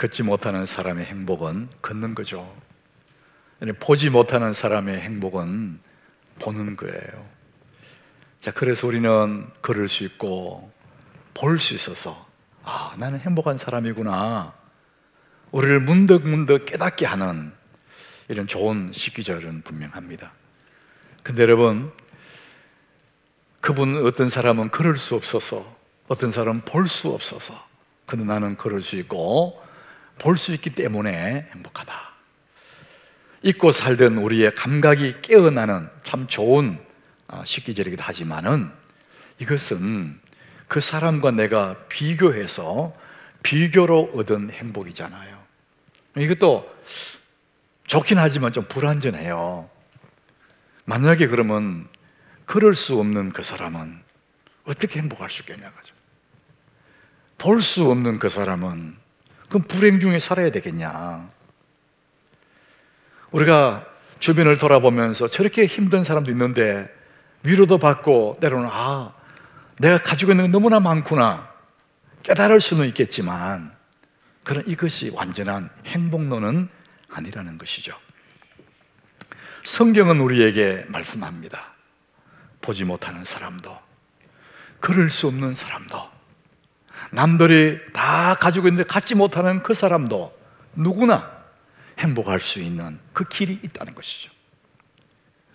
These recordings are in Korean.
걷지 못하는 사람의 행복은 걷는 거죠. 보지 못하는 사람의 행복은 보는 거예요. 자, 그래서 우리는 걸을 수 있고 볼 수 있어서 나는 행복한 사람이구나, 우리를 문득문득 깨닫게 하는 이런 좋은 시기절은 분명합니다. 근데 여러분, 어떤 사람은 걸을 수 없어서, 어떤 사람은 볼 수 없어서, 근데 나는 걸을 수 있고 볼 수 있기 때문에 행복하다. 잊고 살던 우리의 감각이 깨어나는 참 좋은 시기절이기도 하지만은, 이것은 그 사람과 내가 비교해서 비교로 얻은 행복이잖아요. 이것도 좋긴 하지만 좀 불완전해요. 만약에 그러면 걸을 수 없는 그 사람은 어떻게 행복할 수 있겠냐고요. 볼 수 없는 그 사람은 그럼 불행 중에 살아야 되겠냐. 우리가 주변을 돌아보면서 저렇게 힘든 사람도 있는데 위로도 받고, 때로는 내가 가지고 있는 게 너무나 많구나 깨달을 수는 있겠지만, 그런 이것이 완전한 행복론은 아니라는 것이죠. 성경은 우리에게 말씀합니다. 보지 못하는 사람도, 걸을 수 없는 사람도, 남들이 다 가지고 있는데 갖지 못하는 그 사람도 누구나 행복할 수 있는 그 길이 있다는 것이죠.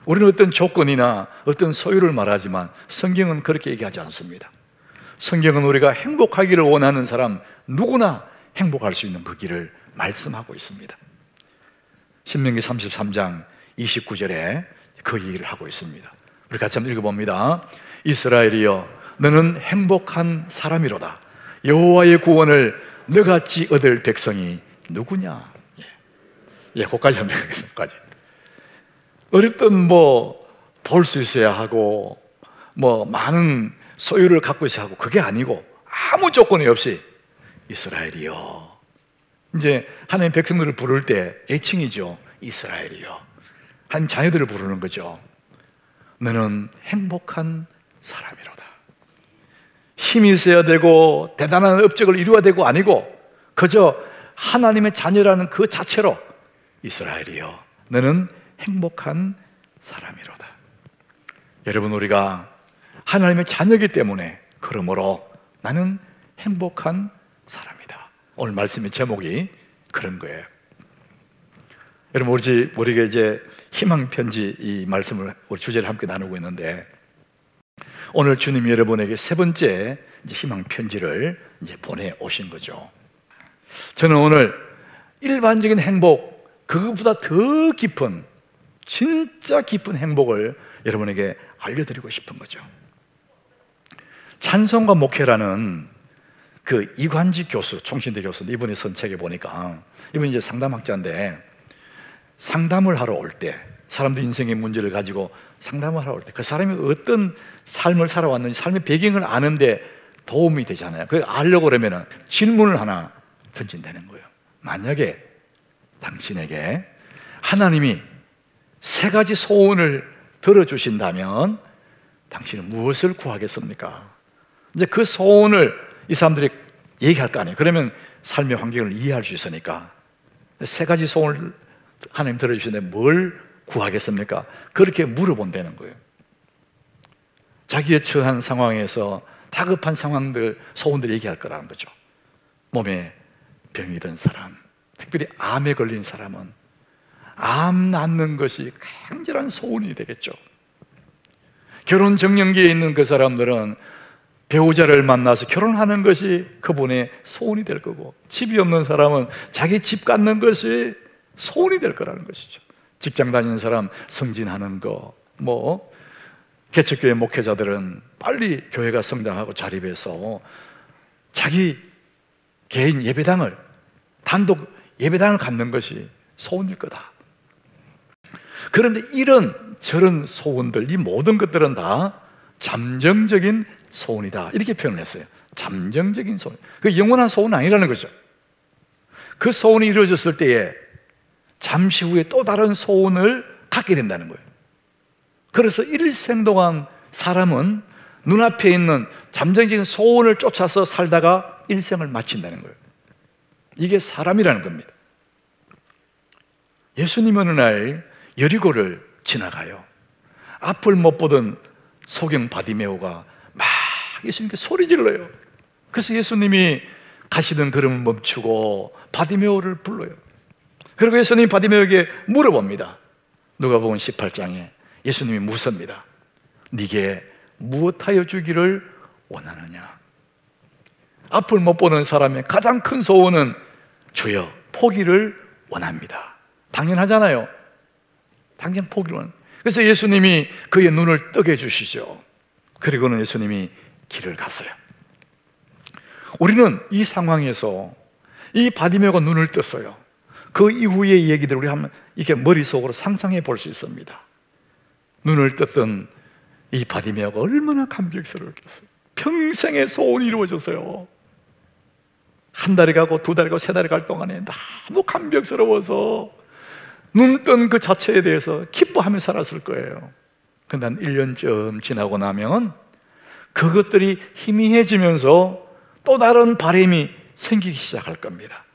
우리는 어떤 조건이나 어떤 소유를 말하지만 성경은 그렇게 얘기하지 않습니다. 성경은 우리가 행복하기를 원하는 사람 누구나 행복할 수 있는 그 길을 말씀하고 있습니다. 신명기 33장 29절에 그 얘기를 하고 있습니다. 우리 같이 한번 읽어봅니다. 이스라엘이여, 너는 행복한 사람이로다. 여호와의 구원을 너같이 얻을 백성이 누구냐. 거기까지 한번 하겠습니다. 어렵든 볼 수 있어야 하고 많은 소유를 갖고 있어야 하고, 그게 아니고 아무 조건이 없이 이스라엘이여. 이제 하나님 백성들을 부를 때 애칭이죠. 이스라엘이여. 하나님 자녀들을 부르는 거죠. 너는 행복한 사람이로다. 힘이 있어야 되고 대단한 업적을 이루어야 되고 아니고, 그저 하나님의 자녀라는 그 자체로 이스라엘이여, 너는 행복한 사람이로다. 여러분, 우리가 하나님의 자녀이기 때문에, 그러므로 나는 행복한 사람이다. 오늘 말씀의 제목이 그런 거예요. 여러분, 우리가 이제 희망편지 이 말씀을, 우리 주제를 함께 나누고 있는데, 오늘 주님이 여러분에게 세 번째 희망편지를 이제 보내오신 거죠. 저는 오늘 일반적인 행복, 그것보다 더 깊은, 진짜 깊은 행복을 여러분에게 알려드리고 싶은 거죠. 찬송과 목회라는 그 이관직 교수, 총신대 교수, 이분이 쓴 책에 보니까, 이분이 이제 상담학자인데, 상담을 하러 올 때, 사람들 인생의 문제를 가지고 상담을 하러 올 때, 그 사람이 어떤 삶을 살아왔는지, 삶의 배경을 아는데 도움이 되잖아요. 그걸 알려고 그러면 질문을 하나 던진다는 거예요. 만약에 당신에게 하나님이 세 가지 소원을 들어주신다면 당신은 무엇을 구하겠습니까? 이제 그 소원을 이 사람들이 얘기할 거 아니에요. 그러면 삶의 환경을 이해할 수 있으니까, 세 가지 소원을 하나님 들어주시는데 뭘 구하겠습니까? 그렇게 물어본다는 거예요. 자기의 처한 상황에서 다급한 상황들, 소원들 얘기할 거라는 거죠. 몸에 병이 든 사람, 특별히 암에 걸린 사람은 암 낫는 것이 강렬한 소원이 되겠죠. 결혼 정년기에 있는 그 사람들은 배우자를 만나서 결혼하는 것이 그분의 소원이 될 거고, 집이 없는 사람은 자기 집 갖는 것이 소원이 될 거라는 것이죠. 직장 다니는 사람 승진하는 거, 개척교회 목회자들은 빨리 교회가 성장하고 자립해서 자기 개인 예배당을, 단독 예배당을 갖는 것이 소원일 거다. 그런데 이런 저런 소원들, 이 모든 것들은 다 잠정적인 소원이다, 이렇게 표현을 했어요. 잠정적인 소원, 그 영원한 소원은 아니라는 거죠. 그 소원이 이루어졌을 때에 잠시 후에 또 다른 소원을 갖게 된다는 거예요. 그래서 일생 동안 사람은 눈앞에 있는 잠정적인 소원을 쫓아서 살다가 일생을 마친다는 거예요. 이게 사람이라는 겁니다. 예수님 어느 날 여리고를 지나가요. 앞을 못 보던 소경 바디메오가 막 예수님께 소리 질러요. 그래서 예수님이 가시던 걸음을 멈추고 바디메오를 불러요. 그리고 예수님이 바디메오에게 물어봅니다. 누가복음 18장에 예수님이 묻습니다. 네게 무엇하여 주기를 원하느냐? 앞을 못 보는 사람의 가장 큰 소원은 주여 포기를 원합니다. 당연하잖아요. 당연 포기를 원합니다. 그래서 예수님이 그의 눈을 뜨게 주시죠. 그리고는 예수님이 길을 갔어요. 우리는 이 상황에서 이 바디메오가 눈을 떴어요. 그 이후의 얘기들을 우리 한번 이렇게 머릿속으로 상상해 볼 수 있습니다. 눈을 떴던 이 바디메오가 얼마나 감격스러웠겠어요. 평생의 소원이 이루어졌어요. 한 달이 가고 두 달이 가고 세 달이 갈 동안에 너무 감격스러워서 눈 뜬 그 자체에 대해서 기뻐하며 살았을 거예요. 근데 한 1년쯤 지나고 나면 그것들이 희미해지면서 또 다른 바람이 생기기 시작할 겁니다.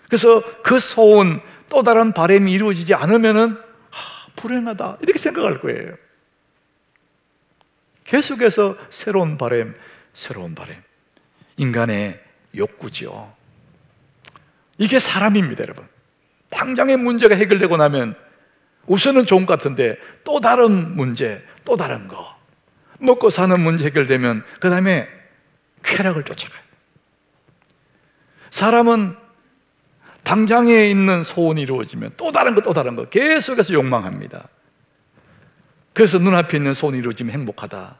그래서 그 소원, 또 다른 바람이 이루어지지 않으면은 불행하다 이렇게 생각할 거예요. 계속해서 새로운 바람, 새로운 바람. 인간의 욕구지요. 이게 사람입니다, 여러분. 당장의 문제가 해결되고 나면 우선은 좋은 것 같은데 또 다른 문제, 또 다른 거 먹고 사는 문제 해결되면 그 다음에 쾌락을 쫓아가요. 사람은 당장에 있는 소원이 이루어지면 또 다른 거, 또 다른 거 계속해서 욕망합니다. 그래서 눈앞에 있는 소원이 이루어지면 행복하다.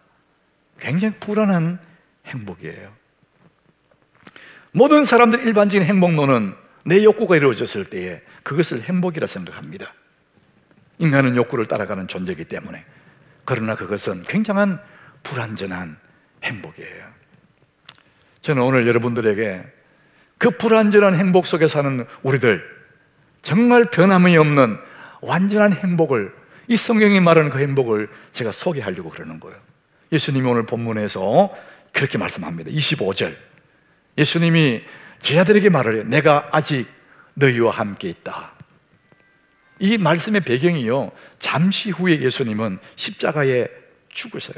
굉장히 불안한 행복이에요. 모든 사람들 일반적인 행복론은 내 욕구가 이루어졌을 때에 그것을 행복이라 생각합니다. 인간은 욕구를 따라가는 존재이기 때문에. 그러나 그것은 굉장한 불완전한 행복이에요. 저는 오늘 여러분들에게 그 불완전한 행복 속에 사는 우리들, 정말 변함이 없는 완전한 행복을, 이 성경이 말하는 그 행복을 제가 소개하려고 그러는 거예요. 예수님이 오늘 본문에서 그렇게 말씀합니다. 25절 예수님이 제자들에게 말을 해요. 내가 아직 너희와 함께 있다. 이 말씀의 배경이요, 잠시 후에 예수님은 십자가에 죽으세요.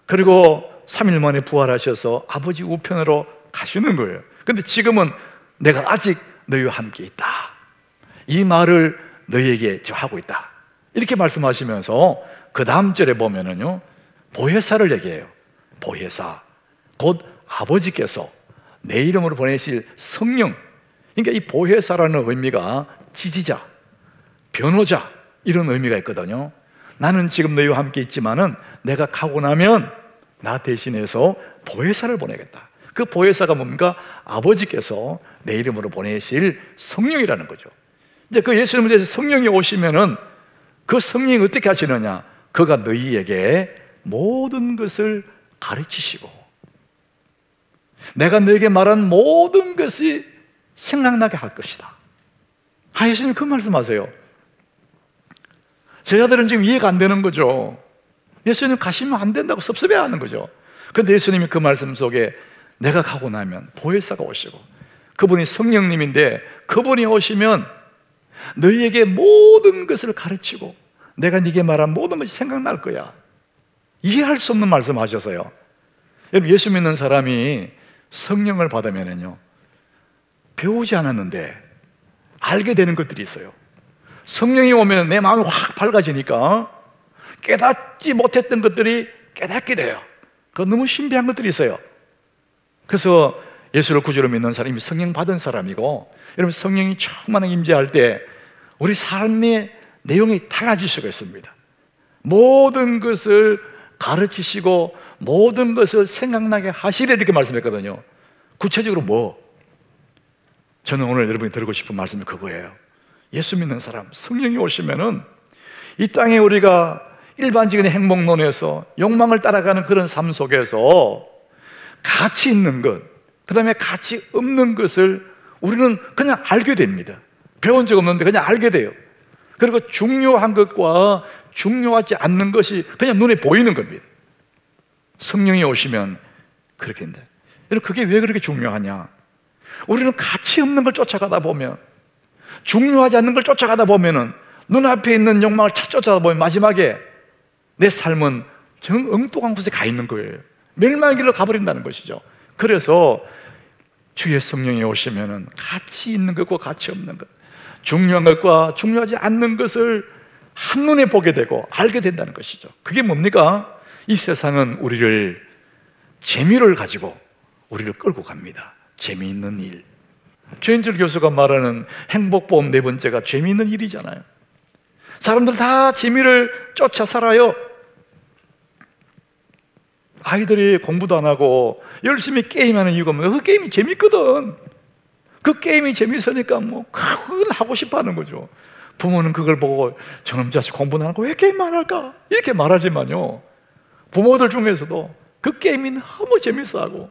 그리고 3일 만에 부활하셔서 아버지 우편으로 가시는 거예요. 근데 지금은 내가 아직 너희와 함께 있다. 이 말을 너희에게 지금 하고 있다. 이렇게 말씀하시면서 그 다음 절에 보면은요, 보혜사를 얘기해요. 보혜사, 곧 아버지께서 내 이름으로 보내실 성령. 그러니까 이 보혜사라는 의미가 지지자, 변호자 이런 의미가 있거든요. 나는 지금 너희와 함께 있지만은 내가 가고 나면 나 대신해서 보혜사를 보내겠다. 그 보혜사가 뭡니까? 아버지께서 내 이름으로 보내실 성령이라는 거죠. 이제 그 예수님에 대해서 성령이 오시면은 그 성령이 어떻게 하시느냐? 그가 너희에게 모든 것을 가르치시고 내가 너에게 말한 모든 것이 생각나게 할 것이다. 예수님 그 말씀하세요. 제자들은 지금 이해가 안 되는 거죠. 예수님 가시면 안 된다고 섭섭해하는 거죠. 그런데 예수님이 그 말씀 속에 내가 가고 나면 보혜사가 오시고 그분이 성령님인데 그분이 오시면 너희에게 모든 것을 가르치고 내가 네게 말한 모든 것이 생각날 거야. 이해할 수 없는 말씀 하셔서요. 여러분, 예수 믿는 사람이 성령을 받으면요, 배우지 않았는데 알게 되는 것들이 있어요. 성령이 오면 내 마음이 확 밝아지니까 깨닫지 못했던 것들이 깨닫게 돼요. 그건 너무 신비한 것들이 있어요. 그래서 예수를 구주로 믿는 사람이 성령 받은 사람이고, 여러분 성령이 충만하게 임재할 때 우리 삶의 내용이 달라질 수가 있습니다. 모든 것을 가르치시고 모든 것을 생각나게 하시래 이렇게 말씀했거든요. 구체적으로 뭐? 저는 오늘 여러분이 들고 싶은 말씀이 그거예요. 예수 믿는 사람, 성령이 오시면은 이 땅에 우리가 일반적인 행복론에서 욕망을 따라가는 그런 삶 속에서 가치 있는 것, 그 다음에 가치 없는 것을 우리는 그냥 알게 됩니다. 배운 적 없는데 그냥 알게 돼요. 그리고 중요한 것과 중요하지 않는 것이 그냥 눈에 보이는 겁니다. 성령이 오시면 그렇게 된다. 여러분, 그게 왜 그렇게 중요하냐? 우리는 가치 없는 걸 쫓아가다 보면, 중요하지 않는 걸 쫓아가다 보면은, 눈앞에 있는 욕망을 쫓아가다 보면 마지막에 내 삶은 정 엉뚱한 곳에 가 있는 거예요. 멸망의 길로 가버린다는 것이죠. 그래서 주의 성령이 오시면은 가치 있는 것과 가치 없는 것, 중요한 것과 중요하지 않는 것을 한눈에 보게 되고 알게 된다는 것이죠. 그게 뭡니까? 이 세상은 우리를 재미를 가지고 우리를 끌고 갑니다. 재미있는 일. 최인철 교수가 말하는 행복보험 네 번째가 재미있는 일이잖아요. 사람들 다 재미를 쫓아 살아요. 아이들이 공부도 안 하고 열심히 게임하는 이유가 뭐예요? 그 게임이 재밌거든. 그 게임이 재밌으니까 뭐 그걸 하고 싶어 하는 거죠. 부모는 그걸 보고 저놈 자식 공부는 안 하고 왜 게임만 할까? 이렇게 말하지만요, 부모들 중에서도 그 게임이 너무 재밌어하고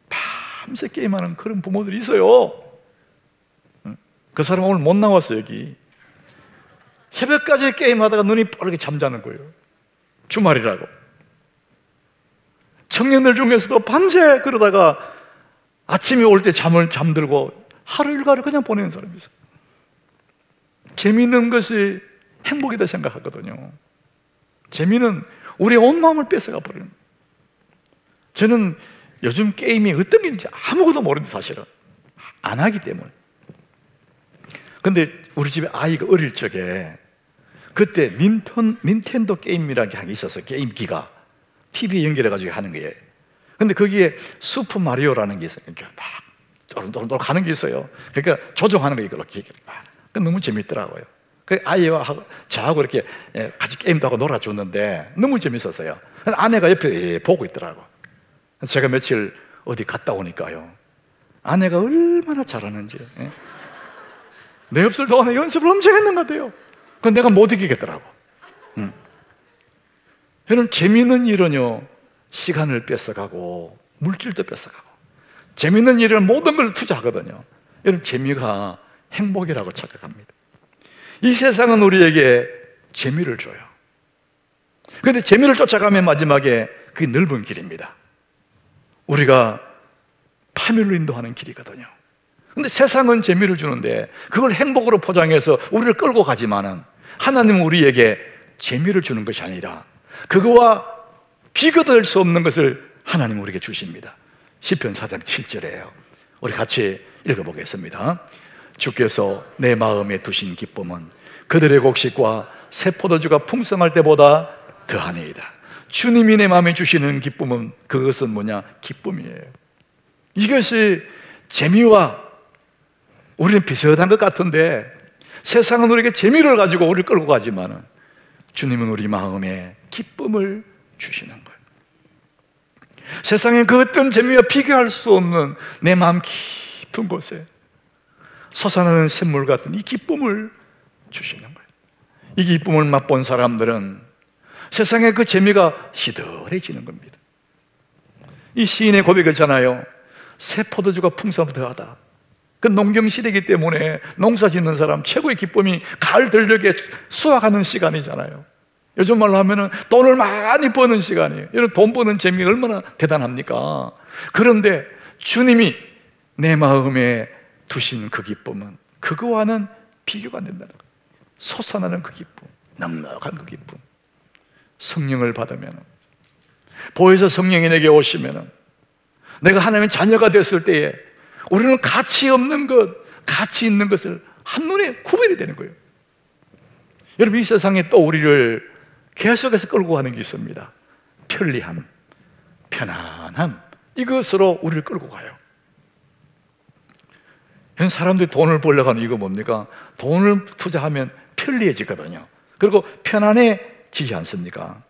밤새 게임하는 그런 부모들이 있어요. 그 사람 오늘 못 나왔어. 여기 새벽까지 게임하다가 눈이 빠르게 잠자는 거예요. 주말이라고. 청년들 중에서도 밤새 그러다가 아침에 올 때 잠들고 하루 일과를 그냥 보내는 사람이 있어요. 재미있는 것이 행복이다 생각하거든요. 재미는 우리의 온 마음을 뺏어가 버리는. 저는 요즘 게임이 어떤 게 있는지 아무것도 모르는데 사실은 안 하기 때문에. 근데 우리 집에 아이가 어릴 적에 그때 닌텐도 게임이라는 게 있어서 게임기가 TV에 연결해가지고 하는 거예요. 근데 거기에 슈퍼 마리오라는 게 있어요. 이렇게 막 도롱도롱 가는 게 있어요. 그러니까 조종하는 거 이걸로 막. 너무 재밌더라고요. 그 아이와 저하고 이렇게 같이 게임도 하고 놀아주는데 너무 재밌었어요. 아내가 옆에 보고 있더라고. 제가 며칠 어디 갔다 오니까요, 아내가 얼마나 잘하는지, 내 없을 동안에 연습을 엄청 했는 것 같아요. 그건 내가 못 이기겠더라고. 저는 재미있는 일은요, 시간을 뺏어가고 물질도 뺏어가고, 재미있는 일은 모든 걸 투자하거든요. 여러분, 재미가 행복이라고 착각합니다. 이 세상은 우리에게 재미를 줘요. 그런데 재미를 쫓아가면 마지막에 그게 넓은 길입니다. 우리가 파멸로 인도하는 길이거든요. 근데 세상은 재미를 주는데 그걸 행복으로 포장해서 우리를 끌고 가지만은, 하나님은 우리에게 재미를 주는 것이 아니라 그거와 비교될 수 없는 것을 하나님은 우리에게 주십니다. 시편 4장 7절이에요. 우리 같이 읽어보겠습니다. 주께서 내 마음에 두신 기쁨은 그들의 곡식과 새 포도주가 풍성할 때보다 더하니이다. 주님이 내 마음에 주시는 기쁨은, 그것은 뭐냐? 기쁨이에요. 이것이 재미와 우리는 비슷한 것 같은데, 세상은 우리에게 재미를 가지고 우리를 끌고 가지만 주님은 우리 마음에 기쁨을 주시는 거예요. 세상에 그 어떤 재미와 비교할 수 없는 내 마음 깊은 곳에 솟아나는 샘물 같은 이 기쁨을 주시는 거예요. 이 기쁨을 맛본 사람들은 세상에 그 재미가 시들해지는 겁니다. 이 시인의 고백이잖아요. 새 포도주가 풍성하다. 그 농경시대이기 때문에 농사 짓는 사람 최고의 기쁨이 가을 들녘에 수확하는 시간이잖아요. 요즘 말로 하면은 돈을 많이 버는 시간이에요. 여러분, 돈 버는 재미 얼마나 대단합니까? 그런데 주님이 내 마음에 두신 그 기쁨은 그거와는 비교가 안 된다는 거예요. 솟아나는 그 기쁨, 넉넉한 그 기쁨. 성령을 받으면, 보혜사 성령이 내게 오시면, 내가 하나님의 자녀가 됐을 때에 우리는 가치 없는 것, 가치 있는 것을 한눈에 구별이 되는 거예요. 여러분, 이 세상에 또 우리를 계속해서 끌고 가는 게 있습니다. 편리함, 편안함, 이것으로 우리를 끌고 가요. 사람들이 돈을 벌려고 하는 이거 뭡니까? 돈을 투자하면 편리해지거든요. 그리고 편안해지지 않습니까?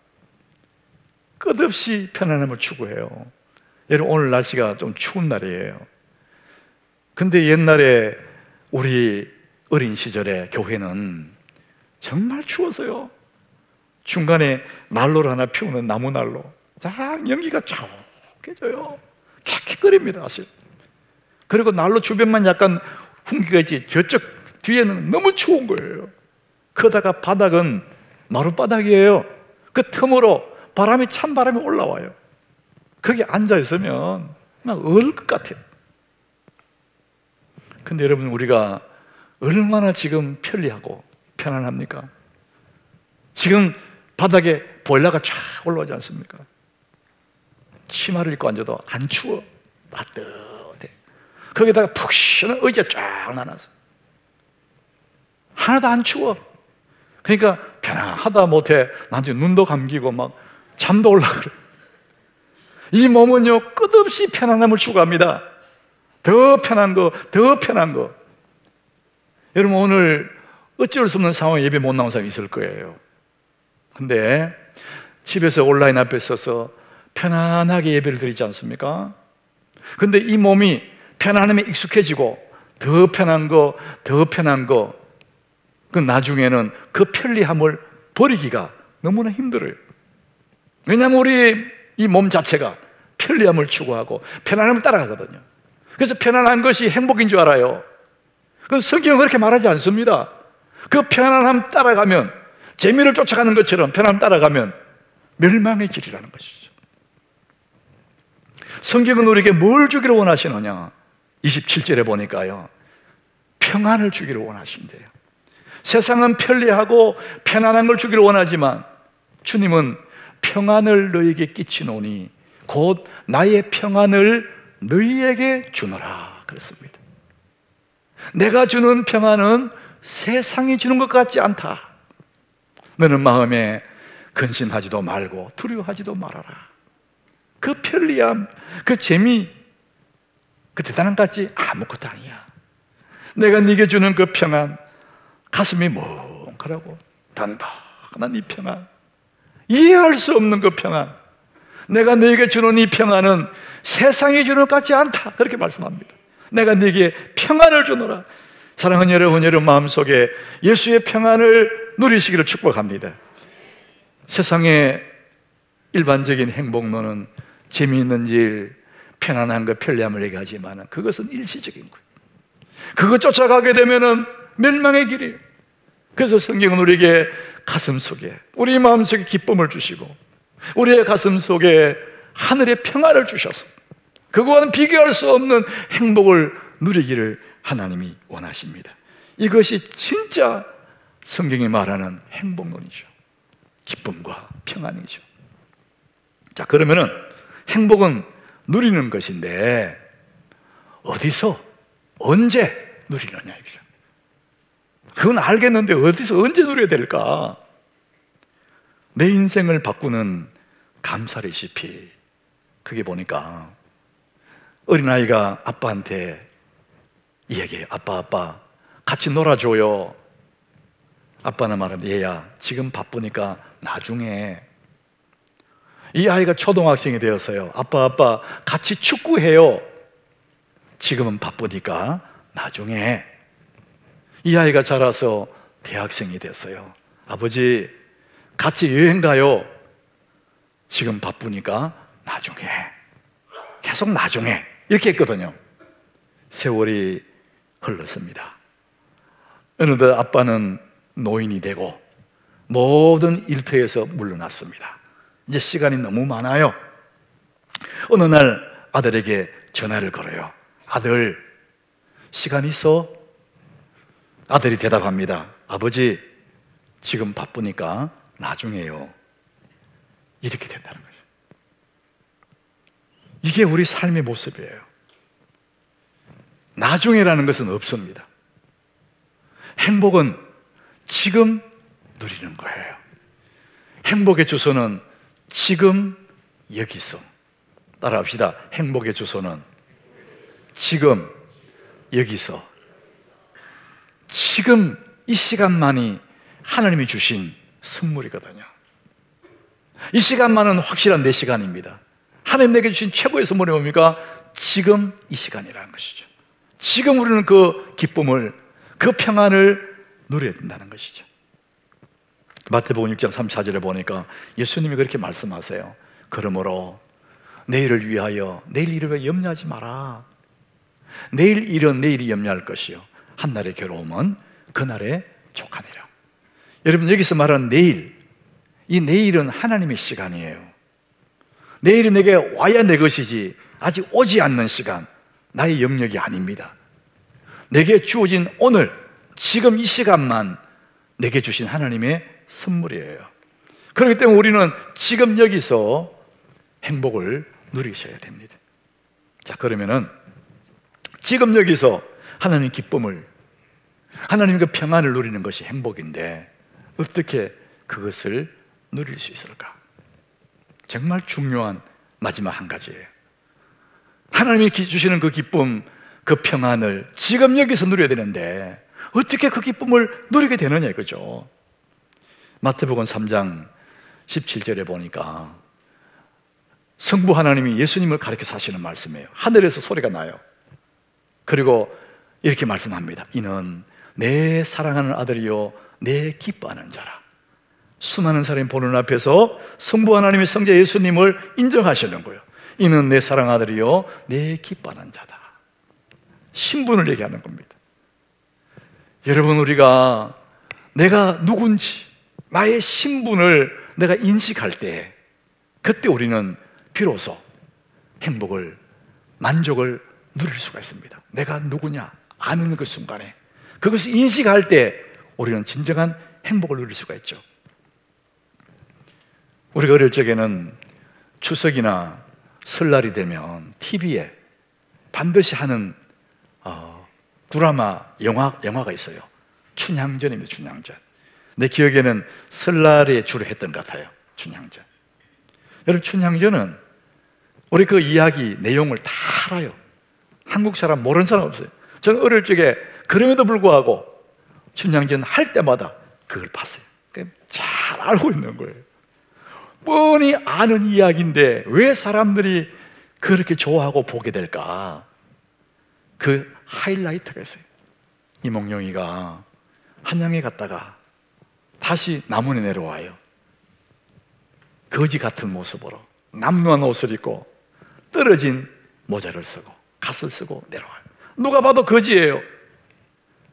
끝없이 편안함을 추구해요. 여러분, 오늘 날씨가 좀 추운 날이에요. 근데 옛날에 우리 어린 시절에 교회는 정말 추웠어요. 중간에 난로를 하나 피우는 나무 난로, 쫙 연기가 촉해져요. 킥킥거립니다, 사실. 그리고 난로 주변만 약간 훈기가 있지 저쪽 뒤에는 너무 추운 거예요. 그러다가 바닥은 마룻바닥이에요. 그 틈으로 바람이, 찬바람이 올라와요. 거기 앉아있으면 막 얼을 것 같아요. 근데 여러분, 우리가 얼마나 지금 편리하고 편안합니까? 지금 바닥에 보일러가 쫙 올라오지 않습니까? 치마를 입고 앉아도 안 추워. 따뜻해. 거기다가 푹 시원한 의자 쫙 놔놨어. 하나도 안 추워. 그러니까 편안하다 못해 나중에 눈도 감기고 막 잠도 올라 그래. 이 몸은요, 끝없이 편안함을 추구합니다. 더 편한 거, 더 편한 거. 여러분, 오늘 어쩔 수 없는 상황에 예배 못 나온 사람이 있을 거예요. 근데 집에서 온라인 앞에 서서 편안하게 예배를 드리지 않습니까? 근데 이 몸이 편안함에 익숙해지고 더 편한 거, 더 편한 거, 그 나중에는 그 편리함을 버리기가 너무나 힘들어요. 왜냐하면 우리 이 몸 자체가 편리함을 추구하고 편안함을 따라가거든요. 그래서 편안한 것이 행복인 줄 알아요. 그 성경은 그렇게 말하지 않습니다. 그 편안함 따라가면, 재미를 쫓아가는 것처럼 편안함 따라가면 멸망의 길이라는 것이죠. 성경은 우리에게 뭘 주기를 원하시느냐? 27절에 보니까요, 평안을 주기를 원하신대요. 세상은 편리하고 편안한 걸 주기를 원하지만 주님은 평안을 너희에게 끼치노니 곧 나의 평안을 너희에게 주노라 그랬습니다. 내가 주는 평안은 세상이 주는 것 같지 않다. 너는 마음에 근심하지도 말고 두려워하지도 말아라. 그 편리함, 그 재미, 그 대단한 것이 아무것도 아니야. 내가 네게 주는 그 평안, 가슴이 뭉클하고 단단한 이 평안, 이해할 수 없는 그 평안, 내가 너에게 주는 이 평안은 세상이 주는 것 같지 않다. 그렇게 말씀합니다. 내가 네게 평안을 주노라. 사랑하는 여러분 마음속에 예수의 평안을 누리시기를 축복합니다. 세상의 일반적인 행복론은 재미있는 일, 편안한 것, 편리함을 얘기하지만 그것은 일시적인 거예요. 그거 쫓아가게 되면은 멸망의 길이에요. 그래서 성경은 우리에게 가슴 속에, 우리 마음 속에 기쁨을 주시고 우리의 가슴 속에 하늘의 평안을 주셔서 그거와는 비교할 수 없는 행복을 누리기를 하나님이 원하십니다. 이것이 진짜 성경이 말하는 행복론이죠. 기쁨과 평안이죠. 자, 그러면은 행복은 누리는 것인데 어디서 언제 누리느냐 이거죠. 그건 알겠는데 어디서 언제 누려야 될까? 내 인생을 바꾸는 감사 레시피, 그게 보니까 어린아이가 아빠한테 이야기해요. 아빠 같이 놀아줘요. 아빠는 말합니다. 얘야, 지금 바쁘니까 나중에. 이 아이가 초등학생이 되었어요. 아빠 같이 축구해요. 지금은 바쁘니까 나중에. 이 아이가 자라서 대학생이 됐어요. 아버지, 같이 여행 가요. 지금 바쁘니까 나중에. 계속 나중에 이렇게 했거든요. 세월이 흘렀습니다. 어느덧 아빠는 노인이 되고 모든 일터에서 물러났습니다. 이제 시간이 너무 많아요. 어느 날 아들에게 전화를 걸어요. 아들, 시간 있어? 아들이 대답합니다. 아버지, 지금 바쁘니까 나중에요. 이렇게 된다는 거죠. 이게 우리 삶의 모습이에요. 나중에라는 것은 없습니다. 행복은 지금 누리는 거예요. 행복의 주소는 지금 여기서. 따라합시다. 행복의 주소는 지금 여기서. 지금 이 시간만이 하나님이 주신 선물이거든요. 이 시간만은 확실한 내 시간입니다. 하나님 내게 주신 최고의 선물이 뭡니까? 지금 이 시간이라는 것이죠. 지금 우리는 그 기쁨을, 그 평안을 누려야 된다는 것이죠. 마태복음 6장 34절에 보니까 예수님이 그렇게 말씀하세요. 그러므로 내일을 위하여 내일 일을 위하여 염려하지 마라. 내일 일은 내일이 염려할 것이요 한날의 괴로움은 그날에 족하니라. 여러분, 여기서 말하는 내일, 이 내일은 하나님의 시간이에요. 내일이 내게 와야 내 것이지 아직 오지 않는 시간, 나의 영역이 아닙니다. 내게 주어진 오늘, 지금 이 시간만 내게 주신 하나님의 선물이에요. 그렇기 때문에 우리는 지금 여기서 행복을 누리셔야 됩니다. 자, 그러면은 지금 여기서 하나님의 기쁨을, 하나님의 그 평안을 누리는 것이 행복인데 어떻게 그것을 누릴 수 있을까? 정말 중요한 마지막 한 가지예요. 하나님이 주시는 그 기쁨, 그 평안을 지금 여기서 누려야 되는데 어떻게 그 기쁨을 누리게 되느냐 이거죠. 마태복음 3장 17절에 보니까 성부 하나님이 예수님을 가르쳐 사시는 말씀이에요. 하늘에서 소리가 나요. 그리고 이렇게 말씀합니다. 이는 내 사랑하는 아들이요 내 기뻐하는 자라. 수많은 사람이 보는 앞에서 성부 하나님의 성자 예수님을 인정하시는 거예요. 이는 내 사랑하는 아들이요 내 기뻐하는 자다. 신분을 얘기하는 겁니다. 여러분, 우리가 내가 누군지, 나의 신분을 내가 인식할 때, 그때 우리는 비로소 행복을, 만족을 누릴 수가 있습니다. 내가 누구냐 아는 그 순간에, 그것을 인식할 때 우리는 진정한 행복을 누릴 수가 있죠. 우리가 어릴 적에는 추석이나 설날이 되면 TV에 반드시 하는 드라마, 영화가 있어요. 춘향전입니다. 춘향전. 내 기억에는 설날에 주로 했던 것 같아요. 춘향전. 여러분, 춘향전은 우리 그 이야기 내용을 다 알아요. 한국 사람 모르는 사람 없어요. 저는 어릴 적에 그럼에도 불구하고 춘향전 할 때마다 그걸 봤어요. 잘 알고 있는 거예요. 뻔히 아는 이야기인데 왜 사람들이 그렇게 좋아하고 보게 될까? 그 하이라이트가 있어요. 이몽룡이가 한양에 갔다가 다시 남원에 내려와요. 거지 같은 모습으로 남루한 옷을 입고 떨어진 모자를 쓰고 갓을 쓰고 내려와요. 누가 봐도 거지예요.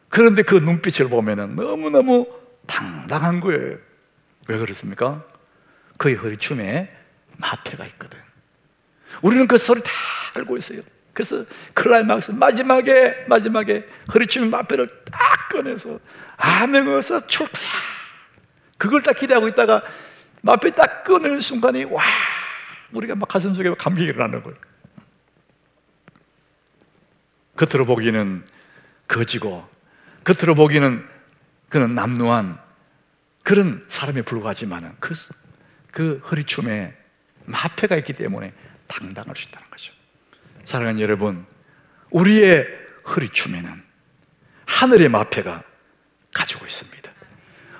그런데 그 눈빛을 보면 너무너무 당당한 거예요. 왜 그렇습니까? 그의 허리춤에 마패가 있거든. 우리는 그 소리 다 알고 있어요. 그래서 클라이막스 마지막에 허리춤에 마패를 딱 꺼내서 아맹어서 출타, 그걸 딱 기대하고 있다가 마패 딱 꺼내는 순간에 와, 우리가 막 가슴속에 감격이 일어나는 거예요. 겉으로 보기는 거지고 겉으로 보기는 그는 남루한 그런 사람에 불과하지만 그 허리춤에 마패가 있기 때문에 당당할 수 있다는 거죠. 사랑하는 여러분, 우리의 허리춤에는 하늘의 마패가 가지고 있습니다.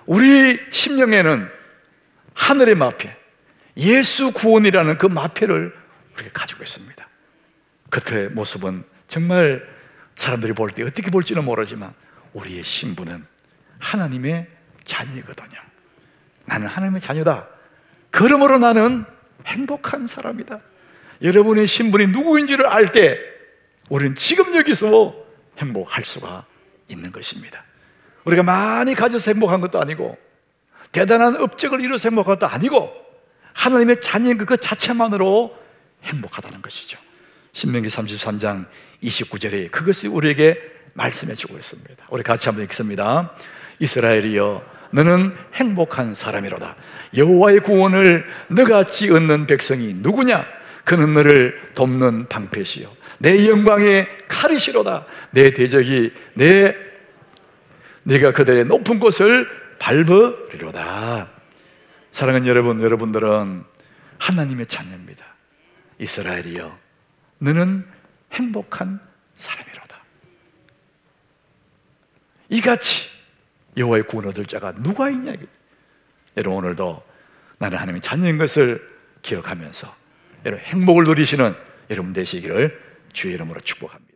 우리 심령에는 하늘의 마패, 예수 구원이라는 그 마패를 우리가 가지고 있습니다. 겉의 모습은 정말 사람들이 볼 때 어떻게 볼지는 모르지만 우리의 신분은 하나님의 자녀거든요. 나는 하나님의 자녀다. 그러므로 나는 행복한 사람이다. 여러분의 신분이 누구인지를 알 때 우리는 지금 여기서 행복할 수가 있는 것입니다. 우리가 많이 가져서 행복한 것도 아니고 대단한 업적을 이루어서 행복한 것도 아니고 하나님의 자녀인 그 자체만으로 행복하다는 것이죠. 신명기 33장 29절에 그것이 우리에게 말씀해 주고 있습니다. 우리 같이 한번 읽습니다. 이스라엘이여, 너는 행복한 사람이로다. 여호와의 구원을 너같이 얻는 백성이 누구냐? 그는 너를 돕는 방패시요 내 영광의 칼이시로다. 내 대적이 네가 그들의 높은 곳을 밟으리로다. 사랑하는 여러분, 여러분들은 하나님의 자녀입니다. 이스라엘이여, 너는 행복한 사람이로다. 이같이 여호와의 구원 얻을 자가 누가 있냐? 여러분, 오늘도 나는 하나님의 자녀인 것을 기억하면서 여러분 행복을 누리시는 여러분 되시기를 주의 이름으로 축복합니다.